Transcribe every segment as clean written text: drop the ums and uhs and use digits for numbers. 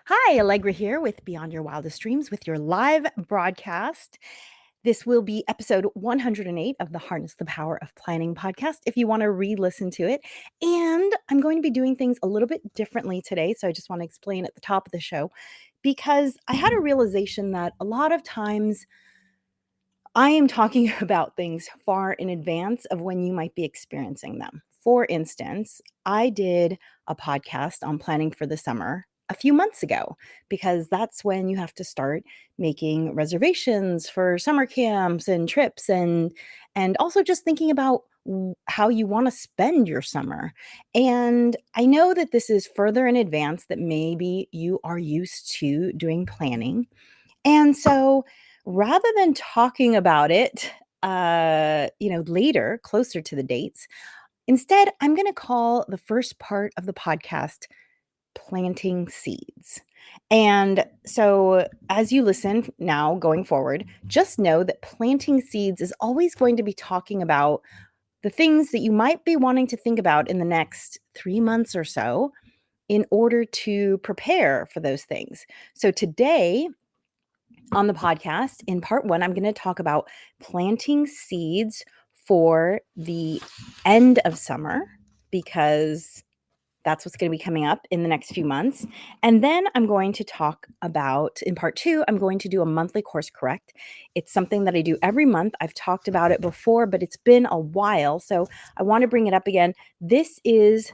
Hi, Allegra here with Beyond Your Wildest Dreams with your live broadcast. This will be episode 108 of the Harness the Power of Planning podcast if you want to re listen to it. And I'm going to be doing things a little bit differently today. So I just want to explain at the top of the show because I had a realization that a lot of times I am talking about things far in advance of when you might be experiencing them. For instance, I did a podcast on planning for the summer a few months ago because that's when you have to start making reservations for summer camps and trips and also just thinking about how you want to spend your summer. And I know that this is further in advance that maybe you are used to doing planning and so rather than talking about it, later, closer to the dates, instead, I'm going to call the first part of the podcast planting seeds. And so as you listen now going forward, just know that planting seeds is always going to be talking about the things that you might be wanting to think about in the next 3 months or so in order to prepare for those things. So today, on the podcast, in part one, I'm going to talk about planting seeds for the end of summer because that's what's going to be coming up in the next few months. And then I'm going to talk about, in part two, I'm going to do a monthly course correct. It's something that I do every month. I've talked about it before, but it's been a while. So I want to bring it up again. This is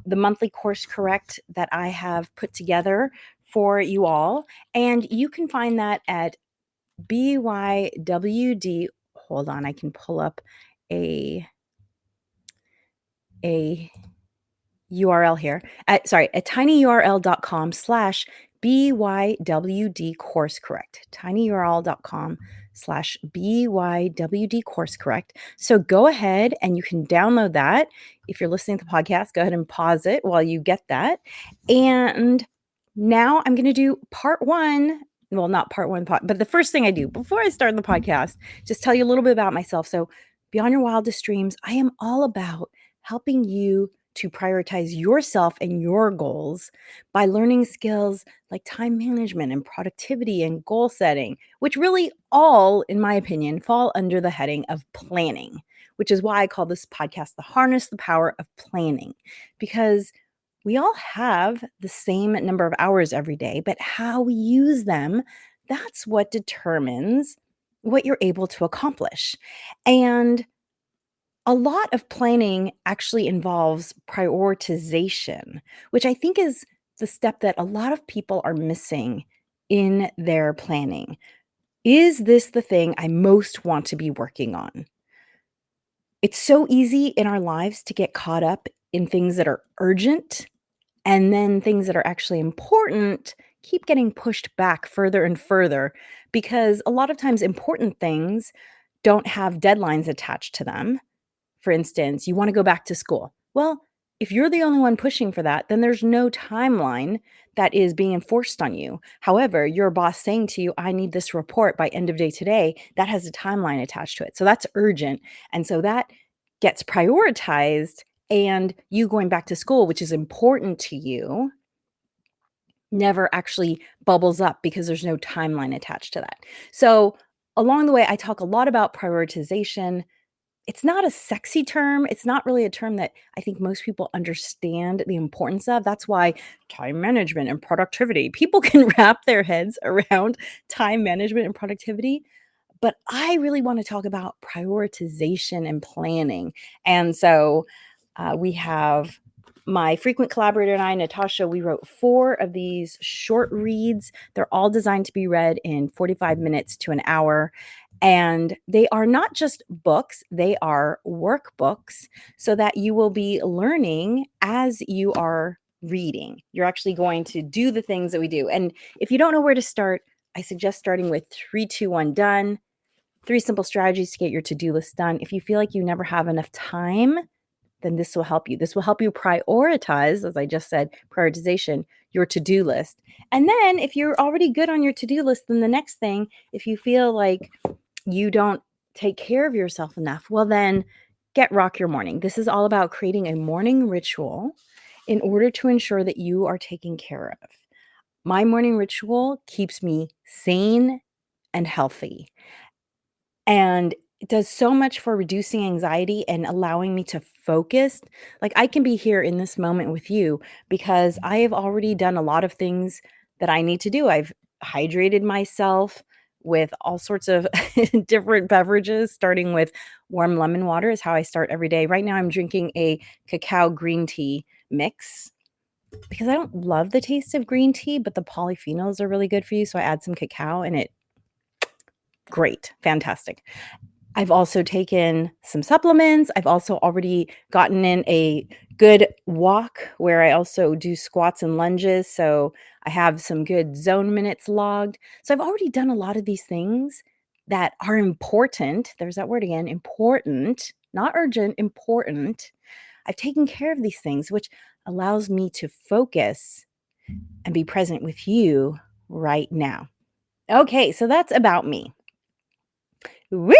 the monthly course correct that I have put together for you all. And you can find that at BYWD. Hold on, I can pull up a URL here at tinyurl.com/BYWD course correct. tinyurl.com/BYWD course correct. So go ahead and you can download that. If you're listening to the podcast, go ahead and pause it while you get that. And now I'm going to do part one. Well, not part one, but the first thing I do before I start the podcast, just tell you a little bit about myself. So, Beyond Your Wildest Dreams, I am all about helping you to prioritize yourself and your goals by learning skills like time management and productivity and goal setting, which really all, in my opinion, fall under the heading of planning, which is why I call this podcast the Harness the Power of Planning, because we all have the same number of hours every day, but how we use them, that's what determines what you're able to accomplish. And a lot of planning actually involves prioritization, which I think is the step that a lot of people are missing in their planning. Is this the thing I most want to be working on? It's so easy in our lives to get caught up in things that are urgent, and then things that are actually important keep getting pushed back further and further because a lot of times important things don't have deadlines attached to them. For instance, you want to go back to school. Well, if you're the only one pushing for that, then there's no timeline that is being enforced on you. However, your boss saying to you, I need this report by end of day today, that has a timeline attached to it. So that's urgent. And so that gets prioritized. And you going back to school, which is important to you, never actually bubbles up because there's no timeline attached to that. So, along the way, I talk a lot about prioritization. It's not a sexy term. It's not really a term that I think most people understand the importance of. That's why time management and productivity, people can wrap their heads around time management and productivity. But I really want to talk about prioritization and planning. And so we have my frequent collaborator and I, Natasha, we wrote 4 of these short reads. They're all designed to be read in 45 minutes to an hour. And they are not just books, they are workbooks so that you will be learning as you are reading. You're actually going to do the things that we do. And if you don't know where to start, I suggest starting with 3, 2, 1, done. 3 simple strategies to get your to-do list done. If you feel like you never have enough time, then this will help you. This will help you prioritize, as I just said, prioritization, your to-do list. And then if you're already good on your to-do list, then the next thing, if you feel like you don't take care of yourself enough, well then get Rock Your Morning. This is all about creating a morning ritual in order to ensure that you are taken care of. My morning ritual keeps me sane and healthy, and it does so much for reducing anxiety and allowing me to focus. Like, I can be here in this moment with you because I have already done a lot of things that I need to do. I've hydrated myself with all sorts of different beverages, starting with warm lemon water is how I start every day. Right now, I'm drinking a cacao green tea mix because I don't love the taste of green tea, but the polyphenols are really good for you. So I add some cacao and it great, fantastic. I've also taken some supplements. I've also already gotten in a good walk where I also do squats and lunges. So I have some good zone minutes logged. So I've already done a lot of these things that are important. There's that word again, important, not urgent, important. I've taken care of these things, which allows me to focus and be present with you right now. Okay, so that's about me. Woo!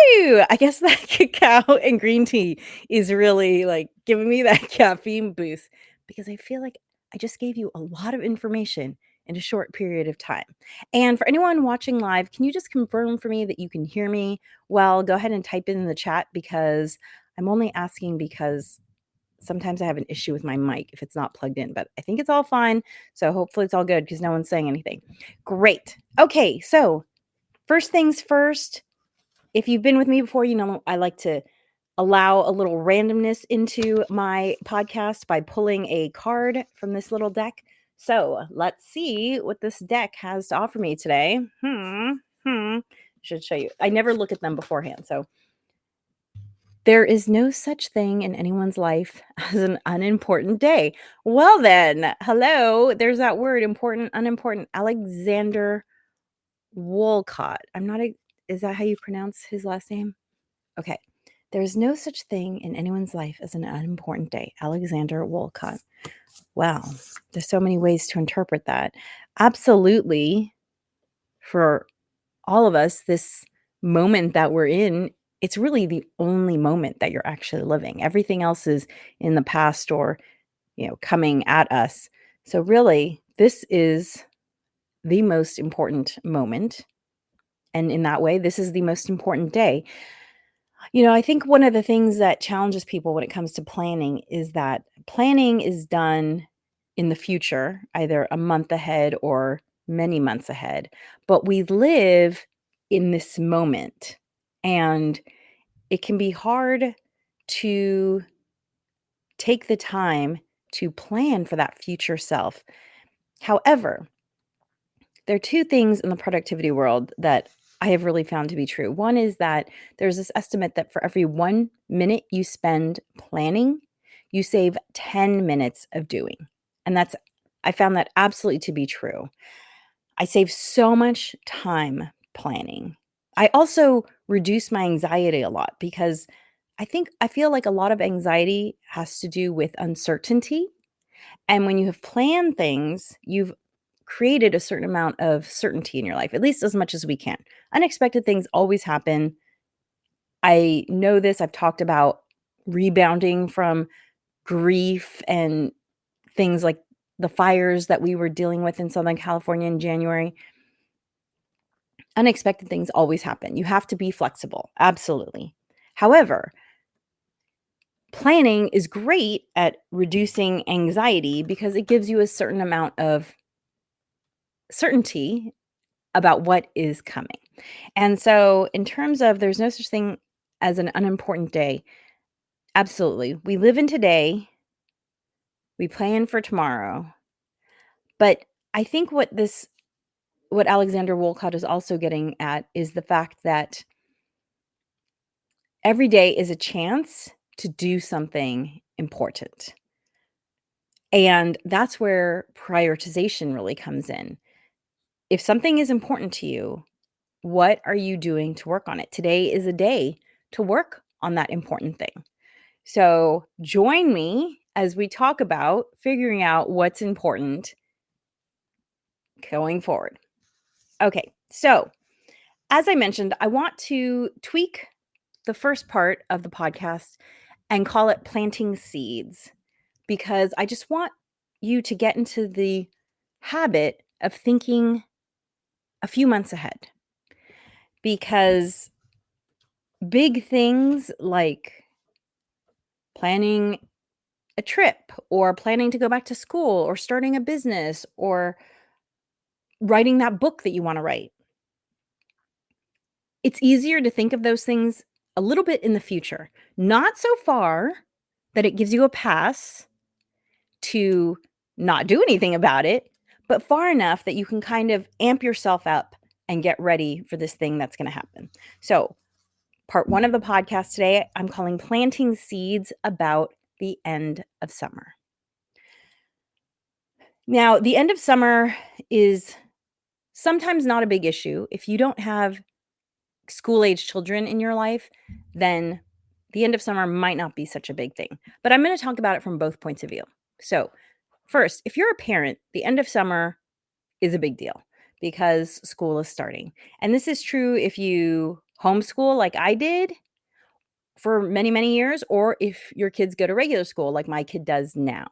I guess that cacao and green tea is really, like, giving me that caffeine boost because I feel like I just gave you a lot of information in a short period of time. And for anyone watching live, can you just confirm for me that you can hear me well? Go ahead and type it in the chat because I'm only asking because sometimes I have an issue with my mic if it's not plugged in, but I think it's all fine. So hopefully it's all good because no one's saying anything. Great. Okay, so first things first, if you've been with me before, you know I like to allow a little randomness into my podcast by pulling a card from this little deck. So let's see what this deck has to offer me today. Should show you. I never look at them beforehand. So there is no such thing in anyone's life as an unimportant day. Well, then, hello. There's that word, important, unimportant. Alexander Wolcott. Is that how you pronounce his last name? Okay. There's no such thing in anyone's life as an unimportant day. Alexander Wolcott. Wow. There's so many ways to interpret that. Absolutely. For all of us, this moment that we're in, it's really the only moment that you're actually living. Everything else is in the past or, coming at us. So really, this is the most important moment. And in that way, this is the most important day. I think one of the things that challenges people when it comes to planning is that planning is done in the future, either a month ahead or many months ahead. But we live in this moment, and it can be hard to take the time to plan for that future self. However, there are two things in the productivity world that I have really found to be true. One is that there's this estimate that for every 1 minute you spend planning, you save 10 minutes of doing. And I found that absolutely to be true. I save so much time planning. I also reduce my anxiety a lot because I feel like a lot of anxiety has to do with uncertainty. And when you have planned things, you've created a certain amount of certainty in your life, at least as much as we can. Unexpected things always happen. I know this. I've talked about rebounding from grief and things like the fires that we were dealing with in Southern California in January. Unexpected things always happen. You have to be flexible. Absolutely. However, planning is great at reducing anxiety because it gives you a certain amount of certainty about what is coming. And so, in terms of there's no such thing as an unimportant day, absolutely. We live in today, we plan for tomorrow. But I think what Alexander Wolcott is also getting at is the fact that every day is a chance to do something important. And that's where prioritization really comes in. If something is important to you, what are you doing to work on it? Today is a day to work on that important thing. So join me as we talk about figuring out what's important going forward. Okay, so as I mentioned, I want to tweak the first part of the podcast and call it planting seeds because I just want you to get into the habit of thinking a few months ahead because big things like planning a trip or planning to go back to school or starting a business or writing that book that you want to write. It's easier to think of those things a little bit in the future, not so far that it gives you a pass to not do anything about it, but far enough that you can kind of amp yourself up and get ready for this thing that's going to happen. So, part one of the podcast today, I'm calling Planting Seeds About the End of Summer. Now, the end of summer is sometimes not a big issue. If you don't have school age children in your life, then the end of summer might not be such a big thing. But I'm going to talk about it from both points of view. So, first, if you're a parent, the end of summer is a big deal because school is starting. And this is true if you homeschool like I did for many, many years, or if your kids go to regular school like my kid does now.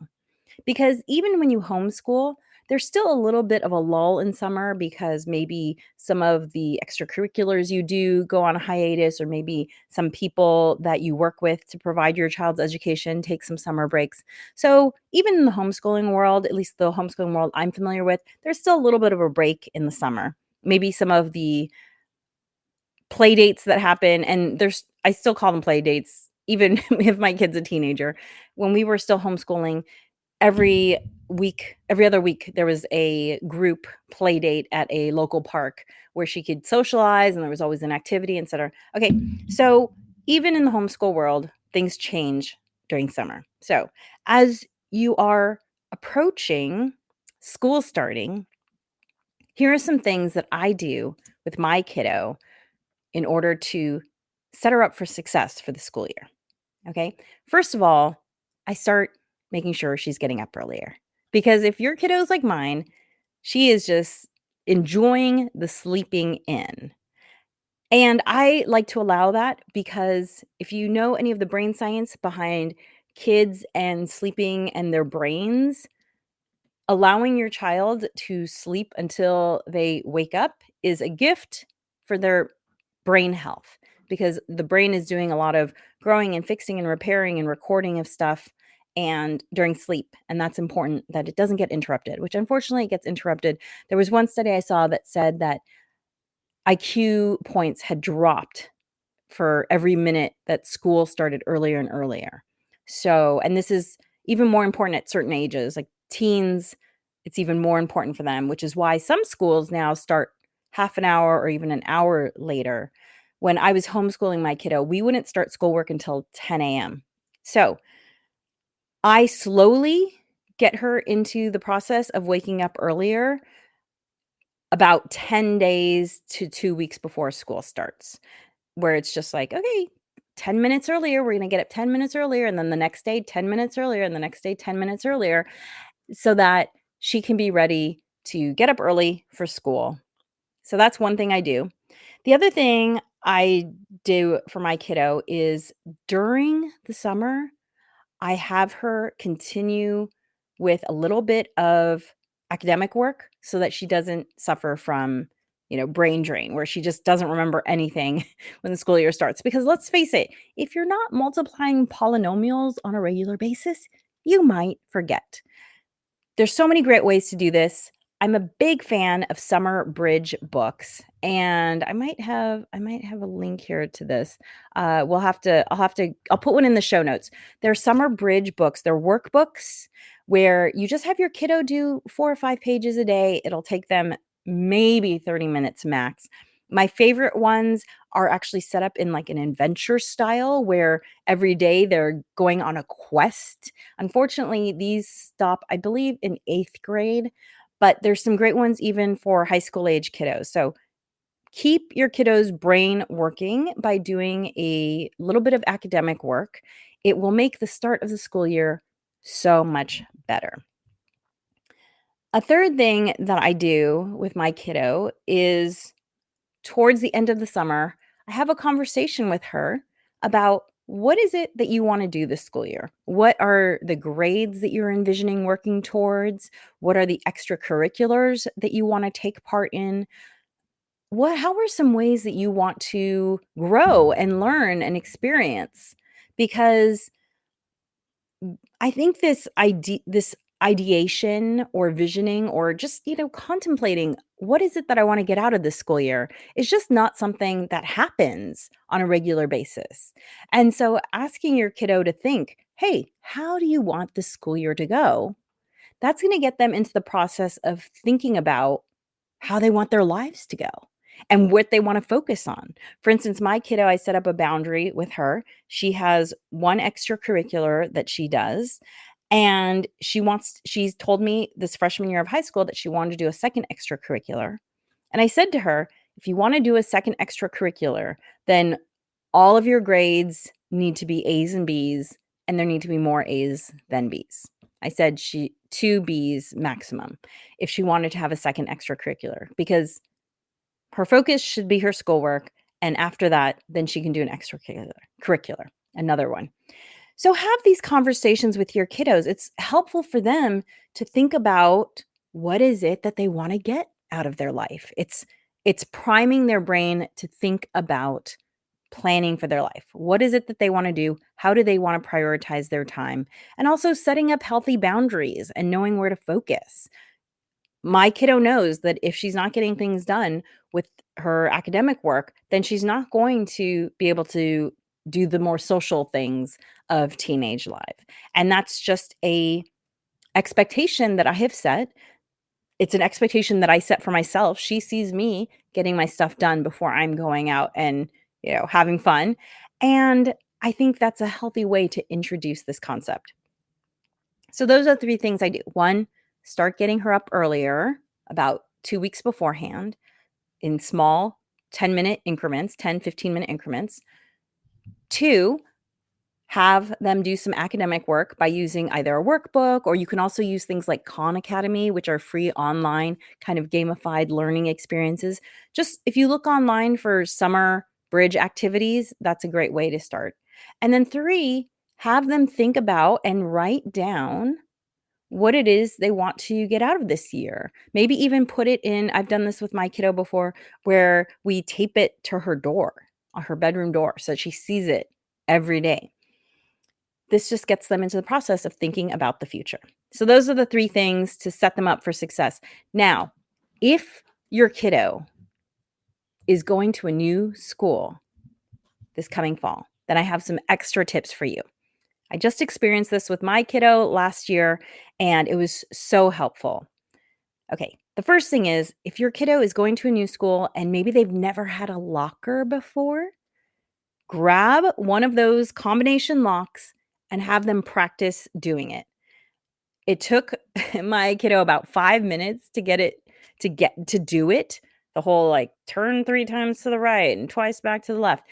Because even when you homeschool, there's still a little bit of a lull in summer because maybe some of the extracurriculars you do go on a hiatus, or maybe some people that you work with to provide your child's education take some summer breaks. So, even in the homeschooling world, at least the homeschooling world I'm familiar with, there's still a little bit of a break in the summer. Maybe some of the play dates that happen, and I still call them play dates, even if my kid's a teenager. When we were still homeschooling, every every other week, there was a group play date at a local park where she could socialize, and there was always an activity, etc. Okay, so even in the homeschool world, things change during summer. So as you are approaching school starting, here are some things that I do with my kiddo in order to set her up for success for the school year. Okay. First of all, I start making sure she's getting up earlier because if your kiddo's like mine, she is just enjoying the sleeping in. And I like to allow that because if you know any of the brain science behind kids and sleeping and their brains, allowing your child to sleep until they wake up is a gift for their brain health because the brain is doing a lot of growing and fixing and repairing and recording of stuff and during sleep, and that's important that it doesn't get interrupted, which unfortunately it gets interrupted. There was one study I saw that said that IQ points had dropped for every minute that school started earlier and earlier. So, and this is even more important at certain ages, like teens, it's even more important for them, which is why some schools now start half an hour or even an hour later. When I was homeschooling my kiddo, we wouldn't start schoolwork until 10 a.m. So I slowly get her into the process of waking up earlier about 10 days to 2 weeks before school starts, where it's just like, okay, 10 minutes earlier, we're gonna get up 10 minutes earlier, and then the next day, 10 minutes earlier, and the next day, 10 minutes earlier, so that she can be ready to get up early for school. So that's one thing I do. The other thing I do for my kiddo is during the summer, I have her continue with a little bit of academic work so that she doesn't suffer from, brain drain where she just doesn't remember anything when the school year starts. Because let's face it, if you're not multiplying polynomials on a regular basis, you might forget. There's so many great ways to do this. I'm a big fan of Summer Bridge books, and I might have a link here to this. I'll put one in the show notes. They're Summer Bridge books. They're workbooks where you just have your kiddo do 4 or 5 pages a day. It'll take them maybe 30 minutes max. My favorite ones are actually set up in like an adventure style where every day they're going on a quest. Unfortunately, these stop, I believe, in 8th grade, but there's some great ones even for high school age kiddos. So keep your kiddo's brain working by doing a little bit of academic work. It will make the start of the school year so much better. A third thing that I do with my kiddo is towards the end of the summer, I have a conversation with her about What is it that you want to do this school year? What are the grades that you're envisioning working towards? What are the extracurriculars that you want to take part in? How are some ways that you want to grow and learn and experience? Because I think this ideation or visioning or just, contemplating what is it that I want to get out of this school year is just not something that happens on a regular basis. And so asking your kiddo to think, "Hey, how do you want this school year to go?" That's going to get them into the process of thinking about how they want their lives to go and what they want to focus on. For instance, my kiddo, I set up a boundary with her. She has one extracurricular that she does, and she's told me this freshman year of high school that she wanted to do a second extracurricular. And I said to her, if you want to do a second extracurricular, then all of your grades need to be A's and B's, and there need to be more A's than B's. I said she 2 B's maximum if she wanted to have a second extracurricular, because her focus should be her schoolwork, and after that, then she can do an curricular, another one. So have these conversations with your kiddos. It's helpful for them to think about what is it that they want to get out of their life. It's priming their brain to think about planning for their life. What is it that they want to do? How do they want to prioritize their time? And also setting up healthy boundaries and knowing where to focus. My kiddo knows that if she's not getting things done with her academic work, then she's not going to be able to do the more social things of teenage life. And that's just a expectation that I have set. It's an expectation that I set for myself. She sees me getting my stuff done before I'm going out and, having fun. And I think that's a healthy way to introduce this concept. So those are 3 things I do. 1, start getting her up earlier, about 2 weeks beforehand, in small 10-minute increments, 10, 15-minute increments. 2, have them do some academic work by using either a workbook, or you can also use things like Khan Academy, which are free online kind of gamified learning experiences. Just if you look online for summer bridge activities, that's a great way to start. And then 3, have them think about and write down what it is they want to get out of this year. Maybe even put it in, I've done this with my kiddo before, where we tape it to her door, on her bedroom door, so she sees it every day. This just gets them into the process of thinking about the future. So those are the 3 things to set them up for success. Now, if your kiddo is going to a new school this coming fall, then I have some extra tips for you. I just experienced this with my kiddo last year, and it was so helpful. Okay, the first thing is, if your kiddo is going to a new school and maybe they've never had a locker before, grab one of those combination locks and have them practice doing it. It took my kiddo about 5 minutes to do it, the whole, like, turn 3 times to the right and twice back to the left.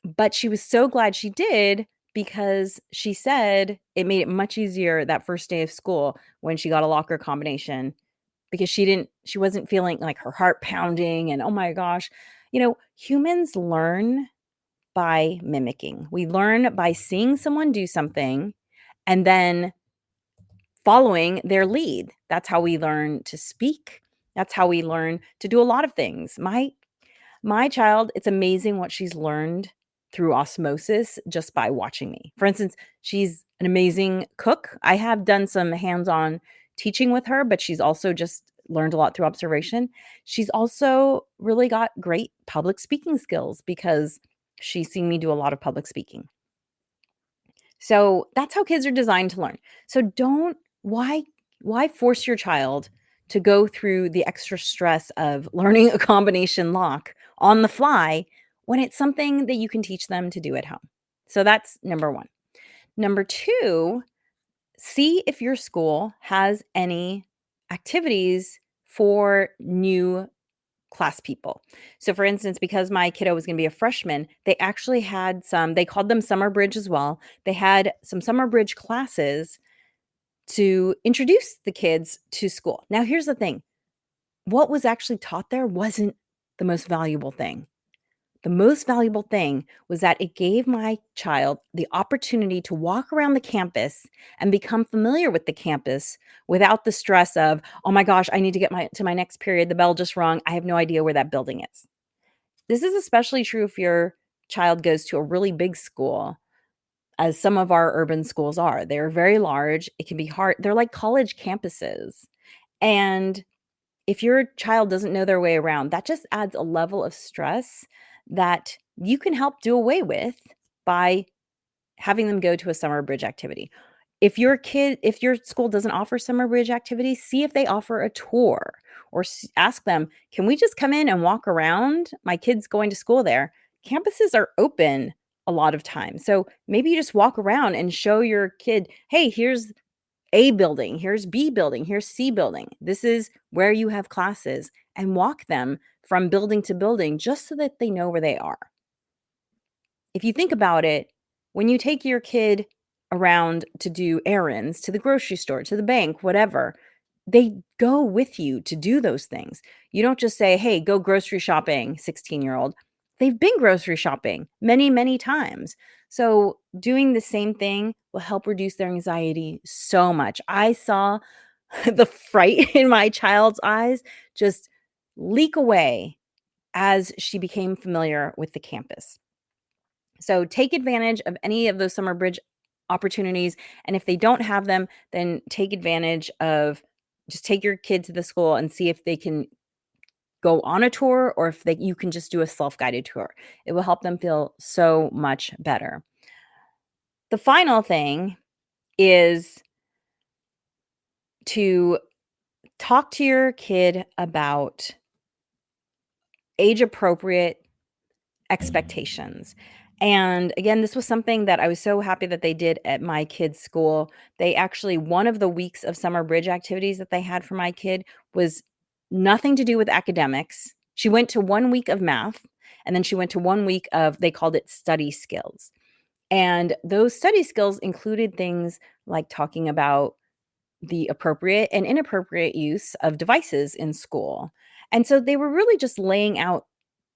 But she was so glad she did, because she said it made it much easier that first day of school when she got a locker combination, because she wasn't feeling, like, her heart pounding and, "Oh my gosh." Humans learn by mimicking. We learn by seeing someone do something and then following their lead. That's how we learn to speak. That's how we learn to do a lot of things. My child, it's amazing what she's learned through osmosis just by watching me. For instance, she's an amazing cook. I have done some hands-on teaching with her, but she's also just learned a lot through observation. She's also really got great public speaking skills because she's seen me do a lot of public speaking. So that's how kids are designed to learn. So don't why force your child to go through the extra stress of learning a combination lock on the fly when it's something that you can teach them to do at home? So that's number 1. Number 2, see if your school has any activities for new class people. So for instance, because my kiddo was gonna be a freshman, they called them summer bridge as well. They had some summer bridge classes to introduce the kids to school. Now here's the thing, what was actually taught there wasn't the most valuable thing. The most valuable thing was that it gave my child the opportunity to walk around the campus and become familiar with the campus without the stress of, "Oh my gosh, I need to get to my next period. The bell just rung. I have no idea where that building is." This is especially true if your child goes to a really big school, as some of our urban schools are. They're very large. It can be hard. They're like college campuses. And if your child doesn't know their way around, that just adds a level of stress that you can help do away with by having them go to a summer bridge activity. If your school doesn't offer summer bridge activities, see if they offer a tour or ask them, "Can we just come in and walk around? My kid's going to school there." Campuses are open a lot of times. So maybe you just walk around and show your kid, "Hey, here's A building, here's B building, here's C building. This is where you have classes," and walk them from building to building just so that they know where they are. If you think about it, when you take your kid around to do errands, to the grocery store, to the bank, whatever, they go with you to do those things. You don't just say, "Hey, go grocery shopping, 16-year-old." They've been grocery shopping many, many times. So, doing the same thing will help reduce their anxiety so much. I saw the fright in my child's eyes just leak away as she became familiar with the campus. So take advantage of any of those summer bridge opportunities. And if they don't have them, then take advantage of just take your kid to the school and see if they can go on a tour or if you can just do a self-guided tour. It will help them feel so much better. The final thing is to talk to your kid about age appropriate expectations. And again, this was something that I was so happy that they did at my kid's school. They actually one of the weeks of summer bridge activities that they had for my kid was nothing to do with academics. She went to 1 week of math, and then she went to 1 week of they called it study skills. And those study skills included things like talking about the appropriate and inappropriate use of devices in school. And so they were really just laying out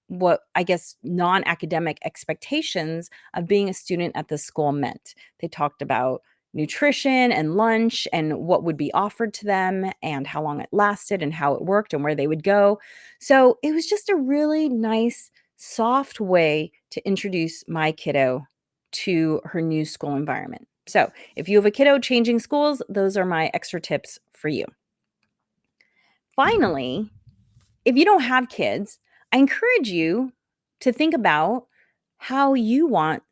what I guess non-academic expectations of being a student at the school meant. They talked about nutrition and lunch and what would be offered to them and how long it lasted and how it worked and where they would go. So it was just a really nice, soft way to introduce my kiddo to her new school environment. So if you have a kiddo changing schools, those are my extra tips for you. Finally, if you don't have kids, I encourage you to think about how you want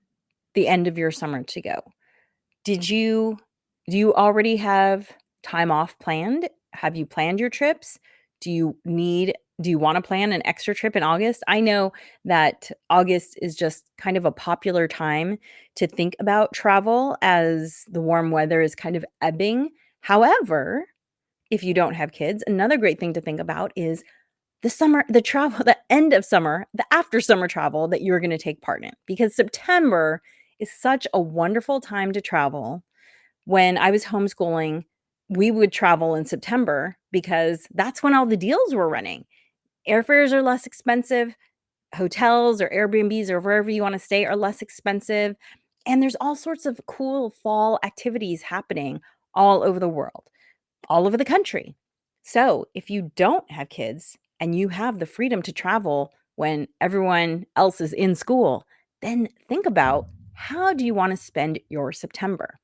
the end of your summer to go. Did you do you already have time off planned? Have you planned your trips? Do you wanna plan an extra trip in August? I know that August is just kind of a popular time to think about travel as the warm weather is kind of ebbing. However, if you don't have kids, another great thing to think about is the travel the end of summer, the after summer travel that you're gonna take part in, because September is such a wonderful time to travel. When I was homeschooling, we would travel in September because that's when all the deals were running. Airfares are less expensive, hotels or Airbnbs or wherever you wanna stay are less expensive, and there's all sorts of cool fall activities happening all over the world, all over the country. So, if you don't have kids and you have the freedom to travel when everyone else is in school, then think about how do you want to spend your September?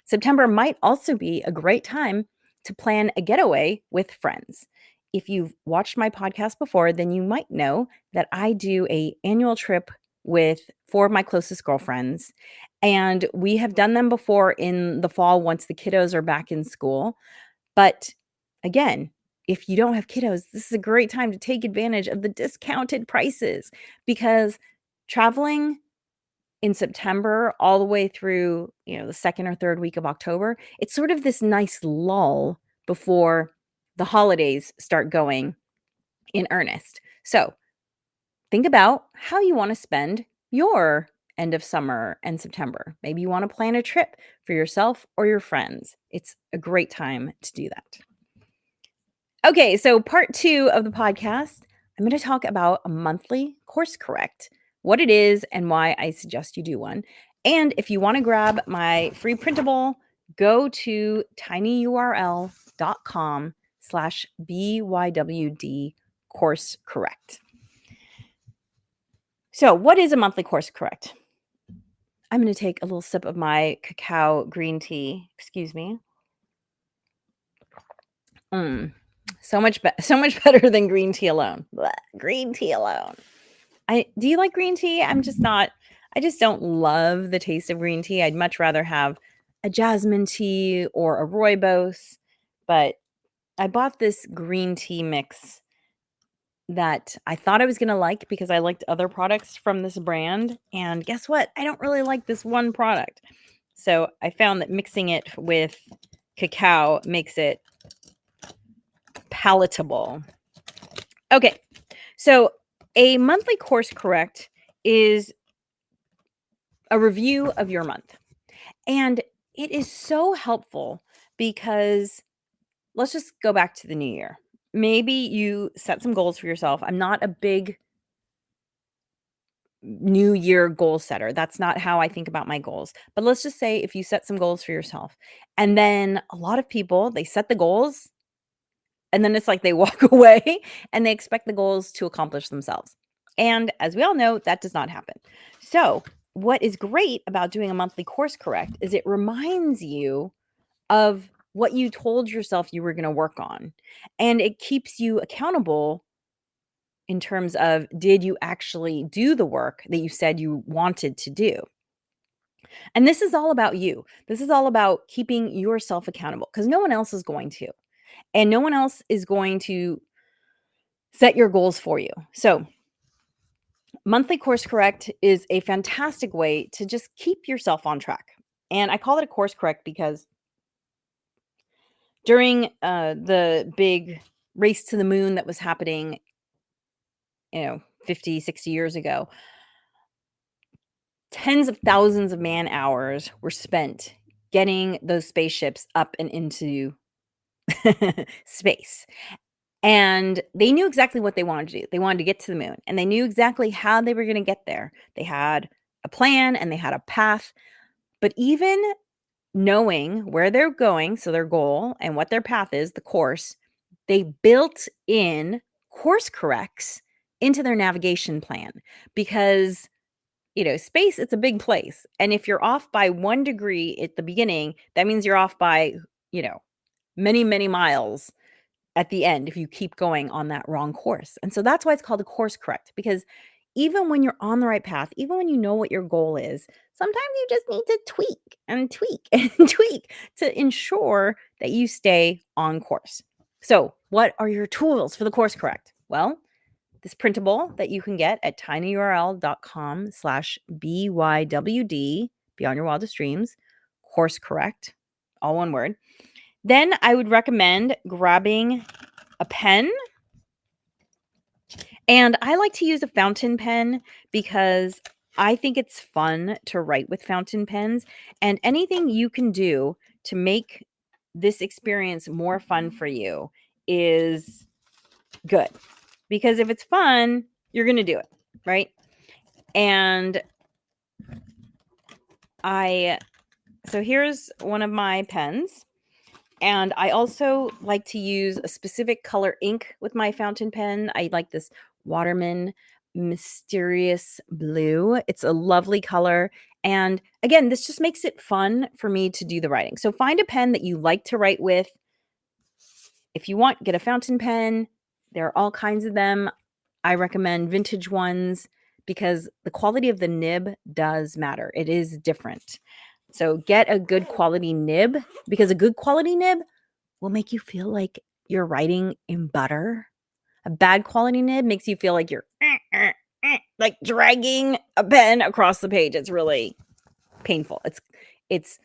September might also be a great time to plan a getaway with friends. If you've watched my podcast before, then you might know that I do a annual trip with 4 of my closest girlfriends, and we have done them before in the fall once the kiddos are back in school. But again, if you don't have kiddos, this is a great time to take advantage of the discounted prices because traveling in September all the way through, the 2nd or 3rd week of October, it's sort of this nice lull before the holidays start going in earnest. So, think about how you wanna spend your end of summer and September. Maybe you wanna plan a trip for yourself or your friends. It's a great time to do that. Okay, so part 2 of the podcast, I'm gonna talk about a monthly course correct, what it is and why I suggest you do one. And if you want to grab my free printable, go to tinyurl.com/BYWD course correct. So, what is a monthly course correct? I'm going to take a little sip of my cacao green tea. Excuse me. So much better than green tea alone. Blech, green tea alone. Do you like green tea? I just don't love the taste of green tea. I'd much rather have a jasmine tea or a rooibos, but I bought this green tea mix that I thought I was going to like because I liked other products from this brand, and guess what? I don't really like this one product. So, I found that mixing it with cacao makes it palatable. Okay. So, a monthly course correct is a review of your month. And it is so helpful because let's just go back to the new year. Maybe you set some goals for yourself. I'm not a big new year goal setter. That's not how I think about my goals. But let's just say if you set some goals for yourself, and then a lot of people, they set the goals and then it's like they walk away and they expect the goals to accomplish themselves. And as we all know, that does not happen. So, what is great about doing a monthly course correct is it reminds you of what you told yourself you were going to work on. And it keeps you accountable in terms of, did you actually do the work that you said you wanted to do? And this is all about you. This is all about keeping yourself accountable because no one else is going to. And no one else is going to set your goals for you. So, monthly course correct is a fantastic way to just keep yourself on track. And I call it a course correct because during the big race to the moon that was happening, 50, 60 years ago, tens of thousands of man hours were spent getting those spaceships up and into space. And they knew exactly what they wanted to do. They wanted to get to the moon, and they knew exactly how they were going to get there. They had a plan and they had a path. But even knowing where they're going, so their goal and what their path is, the course, they built in course corrects into their navigation plan because space, it's a big place. And if you're off by 1 degree at the beginning, that means you're off by, many, many miles at the end if you keep going on that wrong course. And so that's why it's called a course correct, because even when you're on the right path, even when you know what your goal is, sometimes you just need to tweak and tweak and tweak to ensure that you stay on course. So, what are your tools for the course correct? Well, this printable that you can get at tinyurl.com/BYWD, Beyond Your Wildest Dreams, course correct, all one word. Then I would recommend grabbing a pen. And I like to use a fountain pen because I think it's fun to write with fountain pens. And anything you can do to make this experience more fun for you is good. Because if it's fun, you're going to do it, right? And so here's one of my pens. And I also like to use a specific color ink with my fountain pen. I like this Waterman Mysterious Blue. It's a lovely color. And again, this just makes it fun for me to do the writing. So find a pen that you like to write with. If you want, get a fountain pen. There are all kinds of them. I recommend vintage ones because the quality of the nib does matter. It is different. So get a good quality nib because a good quality nib will make you feel like you're writing in butter. A bad quality nib makes you feel like you're like dragging a pen across the page. It's really painful. It's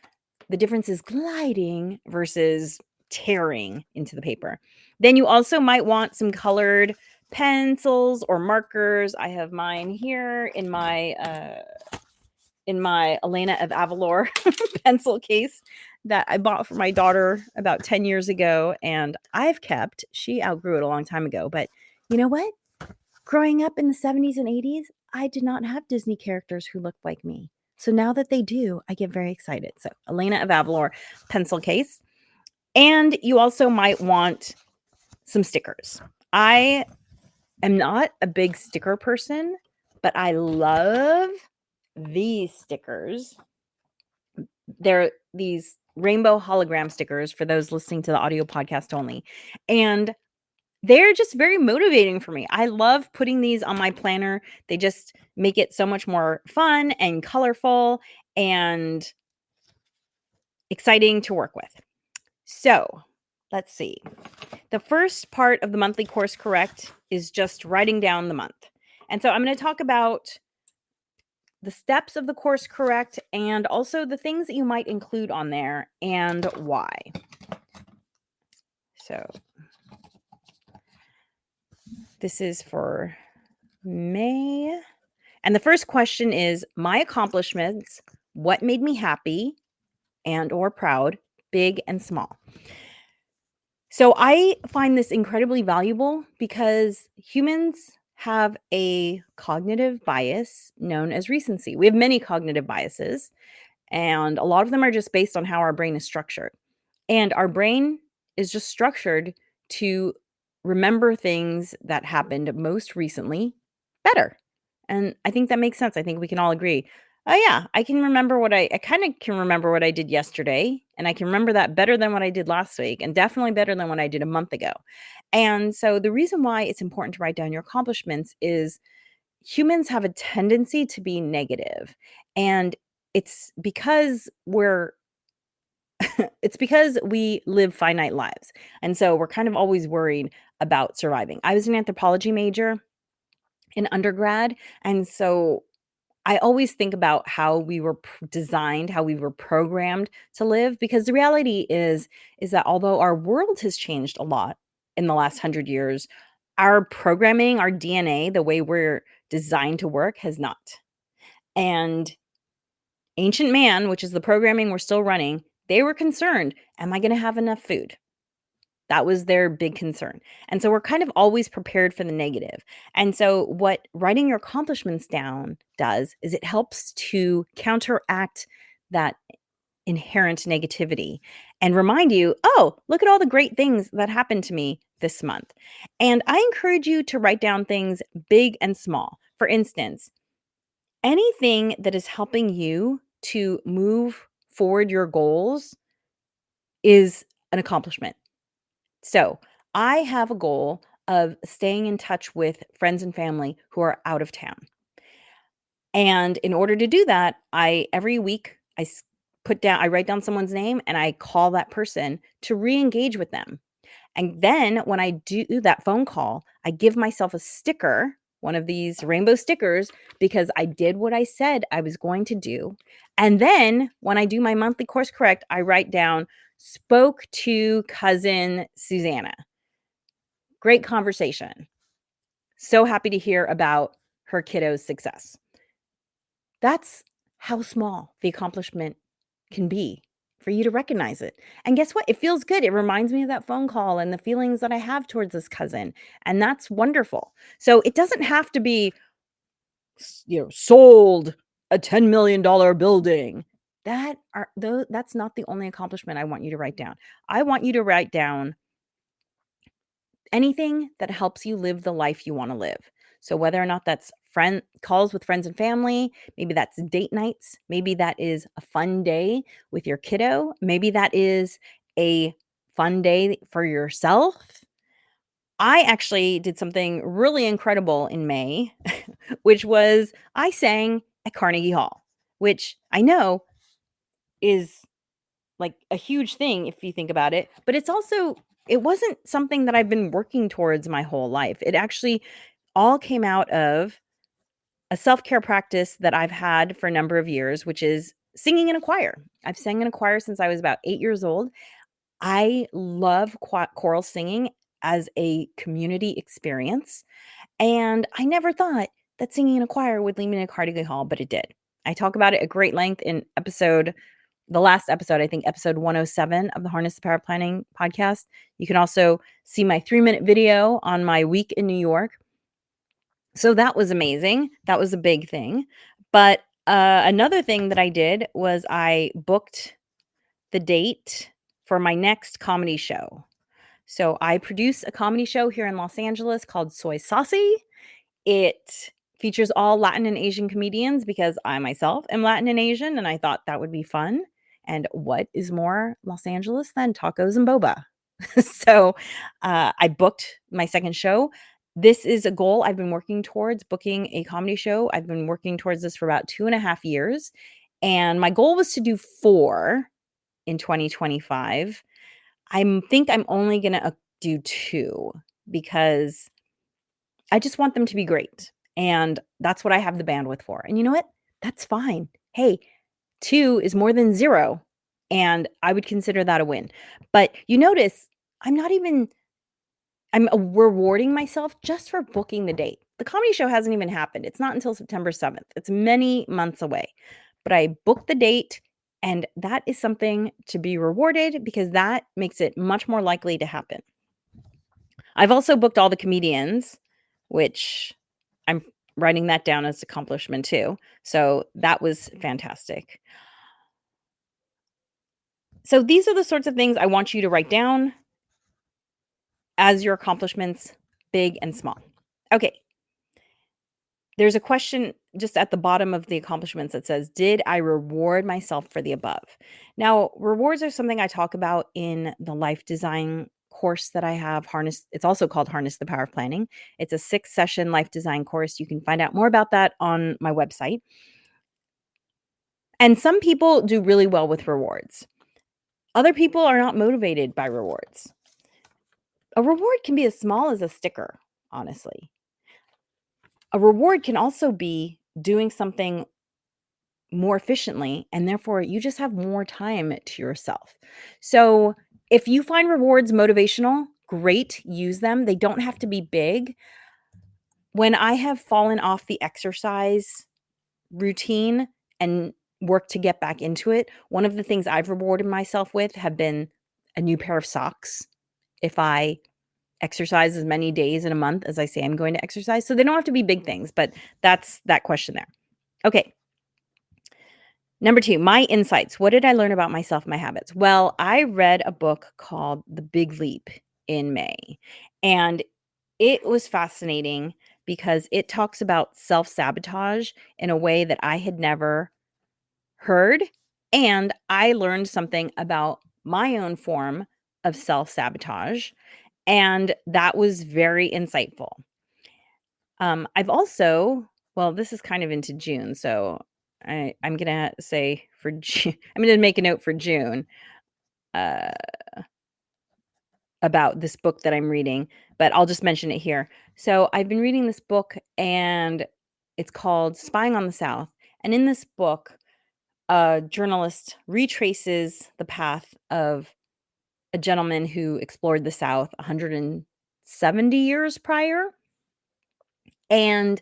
the difference is gliding versus tearing into the paper. Then you also might want some colored pencils or markers. I have mine here in my Elena of Avalor pencil case that I bought for my daughter about 10 years ago, and I've kept. She outgrew it a long time ago, but you know what? Growing up in the 70s and 80s, I did not have Disney characters who looked like me. So now that they do, I get very excited. So Elena of Avalor pencil case. And you also might want some stickers. I am not a big sticker person, but I love these stickers. They're these rainbow hologram stickers for those listening to the audio podcast only. And they're just very motivating for me. I love putting these on my planner. They just make it so much more fun and colorful and exciting to work with. So let's see. The first part of the monthly course correct is just writing down the month. And so I'm going to talk about the steps of the course correct and also the things that you might include on there and why. So this is for May. And the first question is my accomplishments, what made me happy and or proud, big and small. So I find this incredibly valuable because humans have a cognitive bias known as recency. We have many cognitive biases, and a lot of them are just based on how our brain is structured. And our brain is just structured to remember things that happened most recently better. And I think that makes sense. I think we can all agree. Oh yeah, I can remember I kind of can remember what I did yesterday, and I can remember that better than what I did last week, and definitely better than what I did a month ago. And so the reason why it's important to write down your accomplishments is humans have a tendency to be negative, and it's because we're it's because we live finite lives. And so we're kind of always worried about surviving. I was an anthropology major in undergrad, and so I always think about how we were designed, how we were programmed to live, because the reality is that although our world has changed a lot in the last 100 years, our programming, our DNA, the way we're designed to work has not. And ancient man, which is the programming we're still running, they were concerned, am I going to have enough food? That was their big concern. And so we're kind of always prepared for the negative. And so what writing your accomplishments down does is it helps to counteract that inherent negativity and remind you, oh, look at all the great things that happened to me this month. And I encourage you to write down things big and small. For instance, anything that is helping you to move forward your goals is an accomplishment. So I have a goal of staying in touch with friends and family who are out of town. And in order to do that, every week I write down someone's name and I call that person to re-engage with them. And then when I do that phone call, I give myself a sticker, one of these rainbow stickers, because I did what I said I was going to do. And then when I do my monthly course correct, I write down, spoke to cousin Susanna. Great conversation. So happy to hear about her kiddo's success. That's how small the accomplishment can be for you to recognize it. And guess what? It feels good. It reminds me of that phone call and the feelings that I have towards this cousin. And that's wonderful. So it doesn't have to be, sold a $10 million building. That's not the only accomplishment I want you to write down. I want you to write down anything that helps you live the life you want to live. So whether or not that's calls with friends and family, maybe that's date nights, maybe that is a fun day with your kiddo, maybe that is a fun day for yourself. I actually did something really incredible in May, which was I sang at Carnegie Hall, which I know is like a huge thing if you think about it, but it wasn't something that I've been working towards my whole life. It actually all came out of a self-care practice that I've had for a number of years, which is singing in a choir. I've sang in a choir since I was about 8 years old. I love choral singing as a community experience, and I never thought that singing in a choir would lead me to Carnegie Hall, but it did. I talk about it at great length in the last episode, I think episode 107 of the Harness the Power of Planning podcast. You can also see my 3-minute video on my week in New York. So that was amazing. That was a big thing. But another thing that I did was I booked the date for my next comedy show. So I produce a comedy show here in Los Angeles called Soy Saucy. It features all Latin and Asian comedians because I myself am Latin and Asian, and I thought that would be fun. And what is more Los Angeles than tacos and boba? So I booked my second show. This is a goal I've been working towards, booking a comedy show. I've been working towards this for about 2.5 years. And my goal was to do four in 2025. I think I'm only going to do two because I just want them to be great. And that's what I have the bandwidth for. And you know what? That's fine. Hey, two is more than zero. And I would consider that a win. But you notice I'm not even, I'm rewarding myself just for booking the date. The comedy show hasn't even happened. It's not until September 7th. It's many months away. But I booked the date, and that is something to be rewarded because that makes it much more likely to happen. I've also booked all the comedians, which I'm writing that down as accomplishment too. So that was fantastic. So these are the sorts of things I want you to write down as your accomplishments, big and small. Okay. There's a question just at the bottom of the accomplishments that says, "Did I reward myself for the above?" Now, rewards are something I talk about in the life design course that I have, Harness. It's also called Harness the Power of Planning. It's a 6-session life design course. You can find out more about that on my website. And some people do really well with rewards. Other people are not motivated by rewards. A reward can be as small as a sticker, honestly. A reward can also be doing something more efficiently, and therefore you just have more time to yourself. So, if you find rewards motivational, great, use them. They don't have to be big. When I have fallen off the exercise routine and worked to get back into it, one of the things I've rewarded myself with have been a new pair of socks if I exercise as many days in a month as I say I'm going to exercise. So they don't have to be big things, but that's that question there. Okay. Number 2, my insights. What did I learn about myself, my habits? Well, I read a book called The Big Leap in May, and it was fascinating because it talks about self-sabotage in a way that I had never heard, and I learned something about my own form of self-sabotage, and that was very insightful. I've also well, this is kind of into June, so I'm gonna say for June, I'm gonna make a note for June, uh, about this book that I'm reading, but I'll just mention it here. So I've been reading this book, and it's called Spying on the South, and in this book, a journalist retraces the path of a gentleman who explored the South 170 years prior. And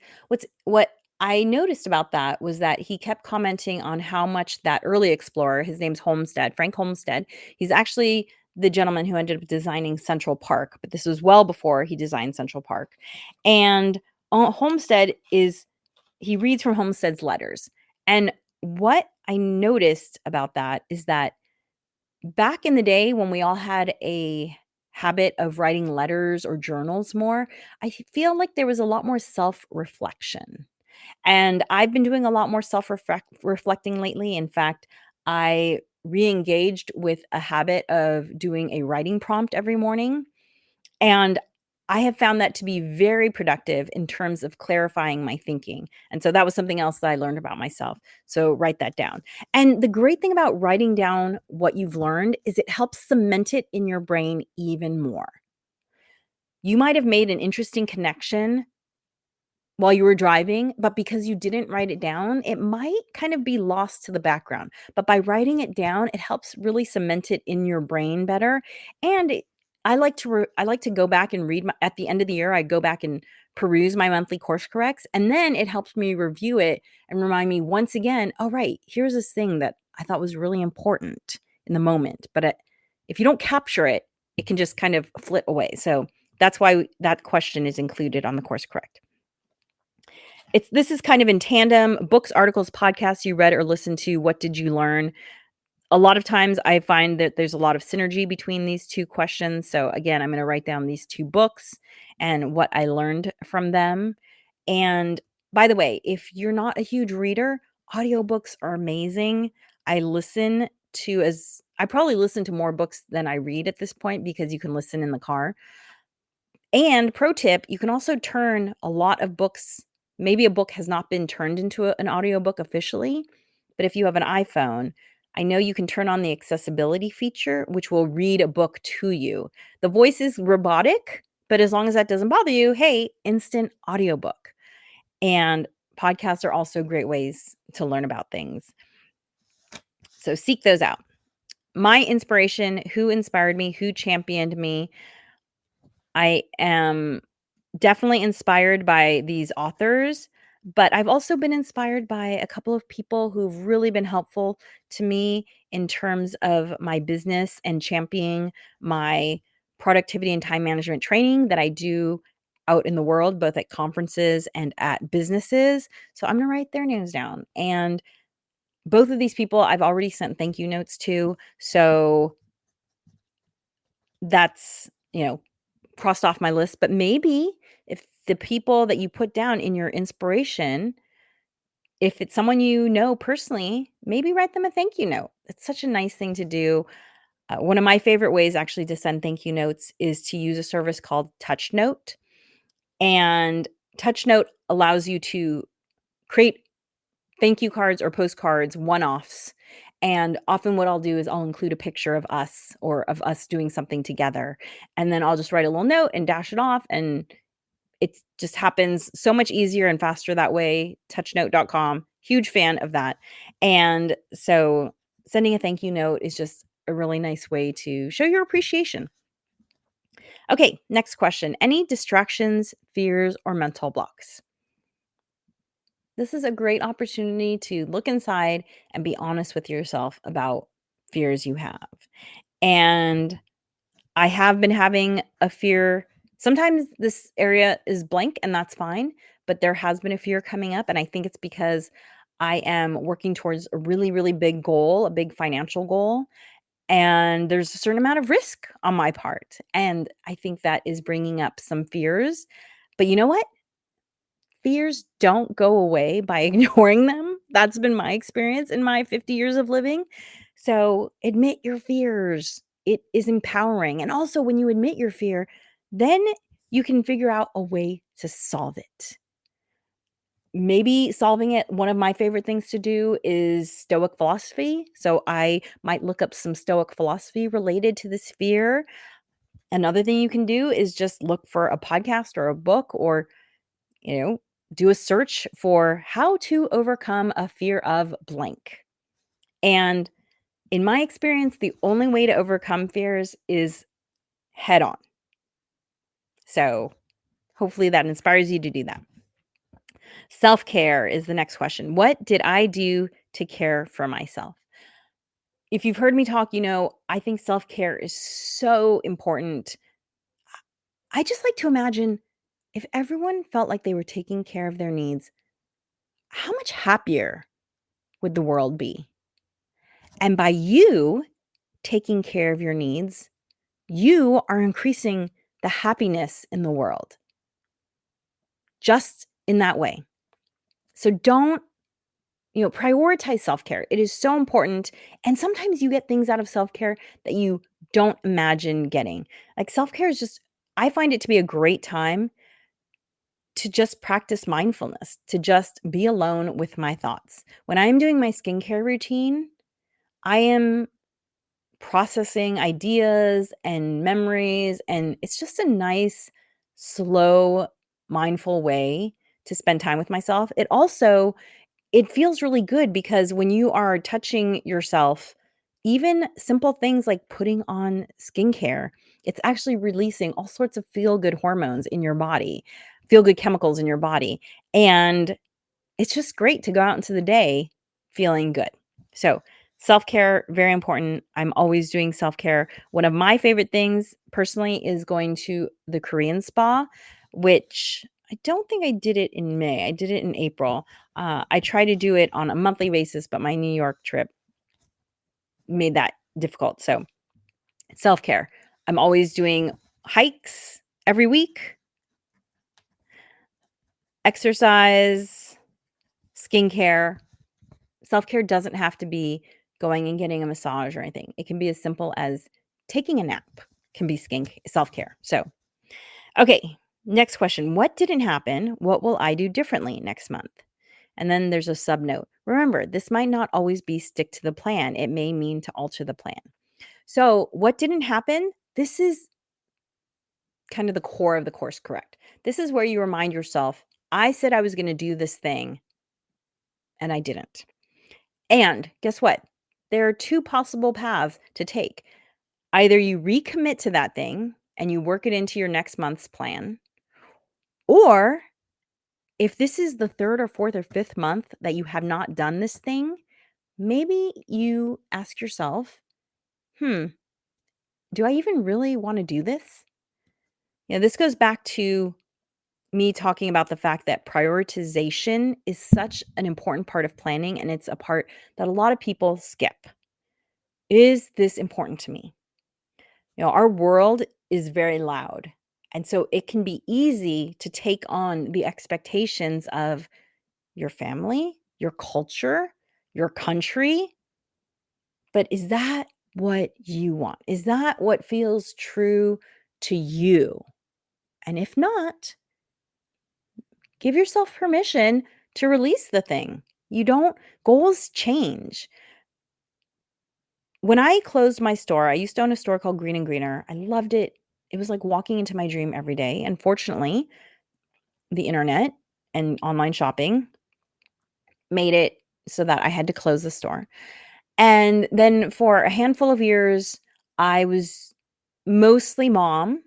what I noticed about that was that he kept commenting on how much that early explorer, his name's Homestead, Frank Homestead, he's actually the gentleman who ended up designing Central Park, but this was well before he designed Central Park. And Homestead is he reads from Homestead's letters. And what I noticed about that is that back in the day when we all had a habit of writing letters or journals more, I feel like there was a lot more self-reflection. And I've been doing a lot more reflecting lately. In fact, I re-engaged with a habit of doing a writing prompt every morning. And I have found that to be very productive in terms of clarifying my thinking. And so that was something else that I learned about myself. So write that down. And the great thing about writing down what you've learned is it helps cement it in your brain even more. You might have made an interesting connection while you were driving, but because you didn't write it down, it might kind of be lost to the background. But by writing it down, it helps really cement it in your brain better. And I like to go back and read at the end of the year. I go back and peruse my monthly course corrects, and then it helps me review it and remind me once again, oh right, here's this thing that I thought was really important in the moment. But if you don't capture it, it can just kind of flit away. So that's why that question is included on the course correct. This is kind of in tandem, books, articles, podcasts you read or listened to, what did you learn? A lot of times I find that there's a lot of synergy between these 2 questions. So again, I'm gonna write down these 2 books and what I learned from them. And by the way, if you're not a huge reader, audiobooks are amazing. I probably listen to more books than I read at this point because you can listen in the car. And pro tip, you can also turn a lot of books. Maybe a book has not been turned into an audiobook officially, but if you have an iPhone, I know you can turn on the accessibility feature, which will read a book to you. The voice is robotic, but as long as that doesn't bother you, hey, instant audiobook. And podcasts are also great ways to learn about things. So seek those out. My inspiration, who inspired me, who championed me, I am definitely inspired by these authors, but I've also been inspired by a couple of people who've really been helpful to me in terms of my business and championing my productivity and time management training that I do out in the world, both at conferences and at businesses. So I'm going to write their names down. And both of these people I've already sent thank you notes to. So that's, crossed off my list, but maybe if the people that you put down in your inspiration, if it's someone you know personally, maybe write them a thank you note. It's such a nice thing to do. One of my favorite ways actually to send thank you notes is to use a service called TouchNote. And TouchNote allows you to create thank you cards or postcards, one-offs. And often what I'll do is I'll include a picture of us or of us doing something together. And then I'll just write a little note and dash it off, and it just happens so much easier and faster that way. Touchnote.com, huge fan of that. And so sending a thank you note is just a really nice way to show your appreciation. Okay, next question. Any distractions, fears, or mental blocks? This is a great opportunity to look inside and be honest with yourself about fears you have. And I have been having a fear. Sometimes this area is blank and that's fine, but there has been a fear coming up. And I think it's because I am working towards a really, really big goal, a big financial goal. And there's a certain amount of risk on my part. And I think that is bringing up some fears. But you know what? Fears don't go away by ignoring them. That's been my experience in my 50 years of living. So admit your fears. It is empowering. And also, when you admit your fear, then you can figure out a way to solve it. Maybe solving it, one of my favorite things to do is Stoic philosophy. So I might look up some Stoic philosophy related to this fear. Another thing you can do is just look for a podcast or a book, or you know, do a search for how to overcome a fear of blank. And in my experience, the only way to overcome fears is head on. So hopefully that inspires you to do that. Self care is the next question. What did I do to care for myself? If you've heard me talk, I think self care is so important. I just like to imagine if everyone felt like they were taking care of their needs, how much happier would the world be? And by you taking care of your needs, you are increasing the happiness in the world just in that way. So don't, prioritize self care. It is so important. And sometimes you get things out of self care that you don't imagine getting. Like self care is just, I find it to be a great time to just practice mindfulness, to just be alone with my thoughts. When I'm doing my skincare routine, I am processing ideas and memories, and it's just a nice, slow, mindful way to spend time with myself. It feels really good because when you are touching yourself, even simple things like putting on skincare, it's actually releasing all sorts of feel good hormones in your body, feel good chemicals in your body. And it's just great to go out into the day feeling good. So, self-care, very important. I'm always doing self-care. One of my favorite things personally is going to the Korean spa, which I don't think I did it in May. I did it in April. I try to do it on a monthly basis, but my New York trip made that difficult. So, self-care. I'm always doing hikes every week, exercise, skincare. Self-care doesn't have to be going and getting a massage or anything. It can be as simple as taking a nap can be self-care. So, okay, next question. What didn't happen? What will I do differently next month? And then there's a sub note. Remember, this might not always be stick to the plan. It may mean to alter the plan. So, what didn't happen? This is kind of the core of the course correct. This is where you remind yourself, I said I was going to do this thing and I didn't. And guess what? There are two possible paths to take. Either you recommit to that thing and you work it into your next month's plan, or if this is the third or fourth or fifth month that you have not done this thing, maybe you ask yourself, do I even really want to do this? This goes back to me talking about the fact that prioritization is such an important part of planning, and it's a part that a lot of people skip. Is this important to me? Our world is very loud. And so it can be easy to take on the expectations of your family, your culture, your country. But is that what you want? Is that what feels true to you? And if not, give yourself permission to release the thing. Goals change. When I closed my store, I used to own a store called Green and Greener. I loved it. It was like walking into my dream every day. Unfortunately, the internet and online shopping made it so that I had to close the store. And then for a handful of years, I was mostly mom,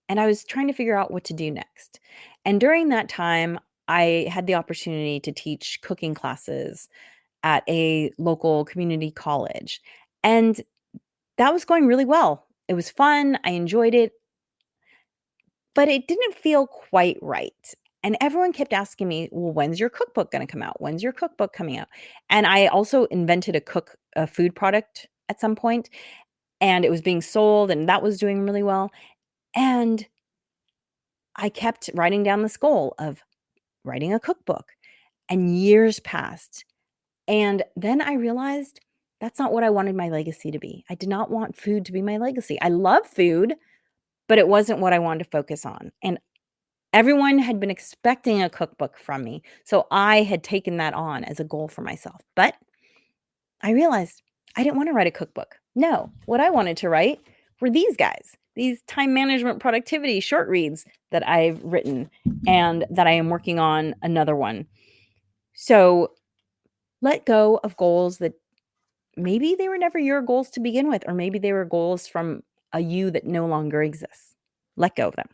and I was trying to figure out what to do next. And during that time, I had the opportunity to teach cooking classes at a local community college. And that was going really well. It was fun. I enjoyed it, but it didn't feel quite right. And everyone kept asking me, "Well, when's your cookbook going to come out? When's your cookbook coming out?" And I also invented a food product at some point, and it was being sold, and that was doing really well. And I kept writing down this goal of writing a cookbook, and years passed. And then I realized that's not what I wanted my legacy to be. I did not want food to be my legacy. I love food, but it wasn't what I wanted to focus on. And everyone had been expecting a cookbook from me. So I had taken that on as a goal for myself. But I realized I didn't want to write a cookbook. No, what I wanted to write were these guys, these time management productivity short reads that I've written and that I am working on another one. So let go of goals that maybe they were never your goals to begin with, or maybe they were goals from a you that no longer exists. Let go of them.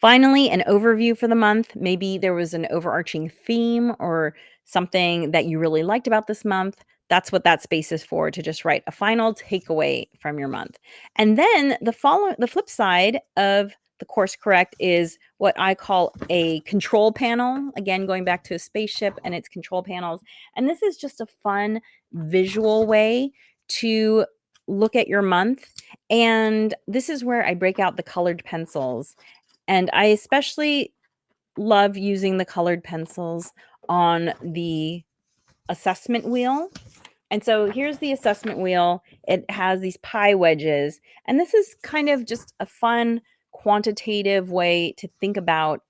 Finally, an overview for the month. Maybe there was an overarching theme or something that you really liked about this month. That's what that space is for, to just write a final takeaway from your month. And then the flip side of the course correct is what I call a control panel. Again, going back to a spaceship and its control panels. And this is just a fun visual way to look at your month. And this is where I break out the colored pencils, and I especially love using the colored pencils on the assessment wheel. And so here's the assessment wheel. It has these pie wedges. And this is kind of just a fun quantitative way to think about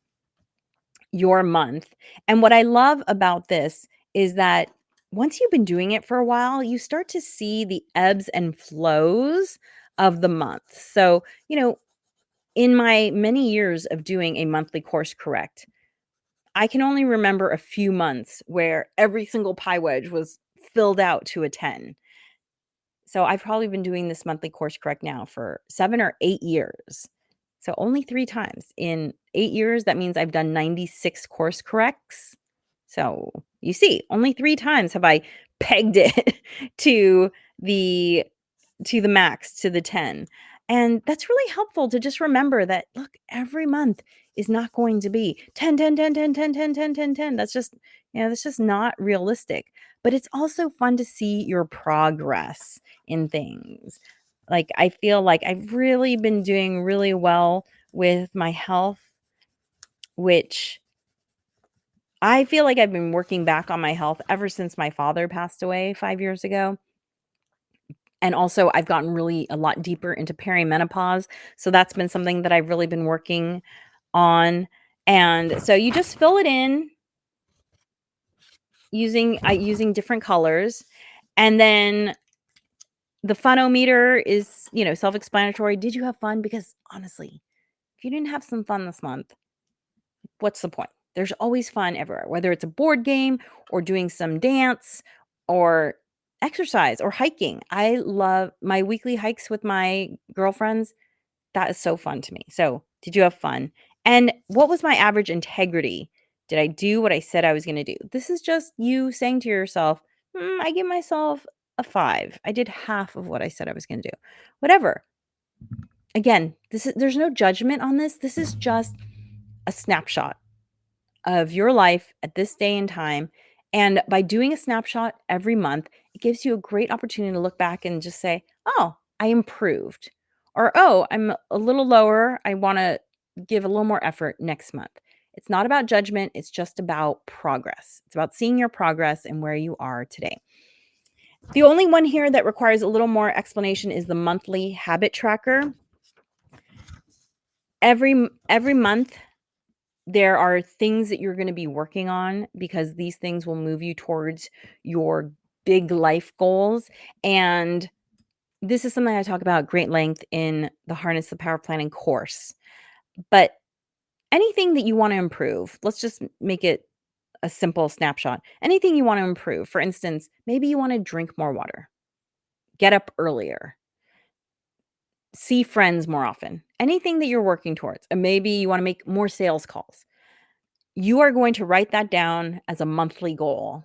your month. And what I love about this is that once you've been doing it for a while, you start to see the ebbs and flows of the month. So, in my many years of doing a monthly course correct, I can only remember a few months where every single pie wedge was filled out to a 10. So I've probably been doing this monthly course correct now for 7 or 8 years. So only 3 times in 8 years, that means I've done 96 course corrects. So you see, only 3 times have I pegged it to the max, to the 10. And that's really helpful to just remember that, look, every month is not going to be 10, 10, 10, 10, 10, 10, 10, 10, 10. That's just, that's just not realistic. But it's also fun to see your progress in things. Like, I feel like I've really been doing really well with my health, which I feel like I've been working back on my health ever since my father passed away 5 years ago. And also, I've gotten really a lot deeper into perimenopause. So that's been something that I've really been working on. And so you just fill it in using different colors. And then the funometer is, self-explanatory. Did you have fun? Because honestly, if you didn't have some fun this month, what's the point? There's always fun everywhere, whether it's a board game or doing some dance or exercise or hiking. I love my weekly hikes with my girlfriends. That is so fun to me. So, did you have fun? And what was my average integrity? Did I do what I said I was going to do? This is just you saying to yourself, I give myself a 5. I did half of what I said I was going to do. Whatever. Again, there's no judgment on this. This is just a snapshot of your life at this day and time. And by doing a snapshot every month, it gives you a great opportunity to look back and just say, oh, I improved. Or, oh, I'm a little lower. I want to give a little more effort next month. It's not about judgment. It's just about progress. It's about seeing your progress and where you are today. The only one here that requires a little more explanation is the monthly habit tracker. Every month, there are things that you're going to be working on because these things will move you towards your big life goals. And this is something I talk about at great length in the Harness the Power of Planning course. But anything that you want to improve, let's just make it a simple snapshot. Anything you want to improve, for instance, maybe you want to drink more water, get up earlier, see friends more often, anything that you're working towards. And maybe you want to make more sales calls. You are going to write that down as a monthly goal.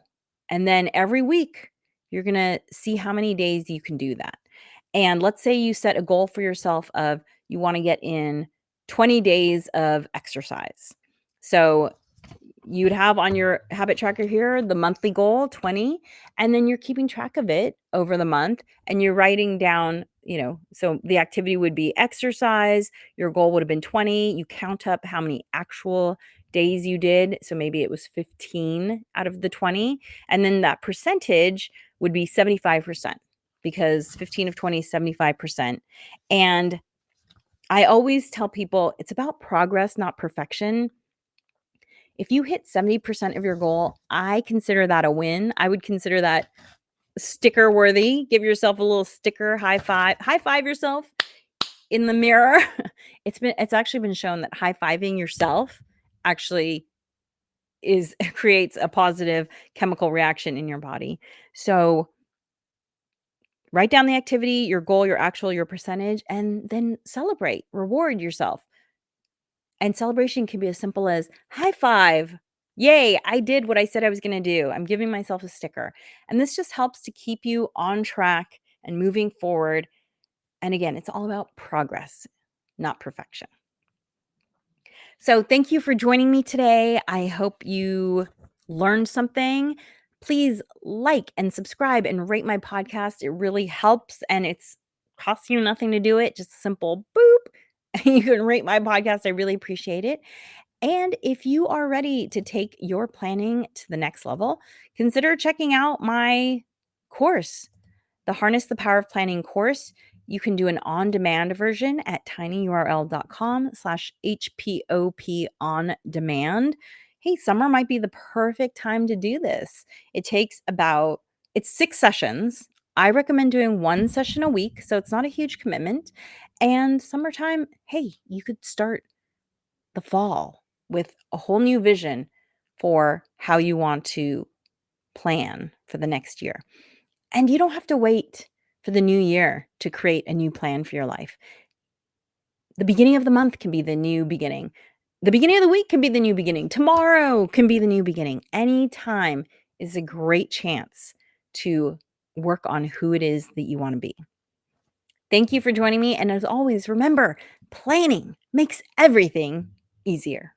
And then every week, you're going to see how many days you can do that. And let's say you set a goal for yourself of you want to get in 20 days of exercise. So you'd have on your habit tracker here the monthly goal 20, and then you're keeping track of it over the month and you're writing down, so the activity would be exercise, your goal would have been 20, you count up how many actual days you did, so maybe it was 15 out of the 20, and then that percentage would be 75% because 15 of 20 is 75%. And I always tell people it's about progress, not perfection. If you hit 70% of your goal, I consider that a win. I would consider that sticker worthy. Give yourself a little sticker, high five yourself in the mirror. It's actually been shown that high-fiving yourself actually creates a positive chemical reaction in your body. So write down the activity, your goal, your actual, your percentage, and then celebrate, reward yourself. And celebration can be as simple as high five. Yay, I did what I said I was going to do. I'm giving myself a sticker. And this just helps to keep you on track and moving forward. And again, it's all about progress, not perfection. So thank you for joining me today. I hope you learned something. Please like and subscribe and rate my podcast. It really helps and it's costs you nothing to do it. Just a simple boop. You can rate my podcast. I really appreciate it. And if you are ready to take your planning to the next level, consider checking out my course, the Harness the Power of Planning course. You can do an on-demand version at tinyurl.com/HPOP on demand. Hey, summer might be the perfect time to do this. It's 6 sessions. I recommend doing 1 session a week, so it's not a huge commitment. And summertime, hey, you could start the fall with a whole new vision for how you want to plan for the next year. And you don't have to wait for the new year to create a new plan for your life. The beginning of the month can be the new beginning. The beginning of the week can be the new beginning. Tomorrow can be the new beginning. Any time is a great chance to work on who it is that you want to be. Thank you for joining me. And as always, remember, planning makes everything easier.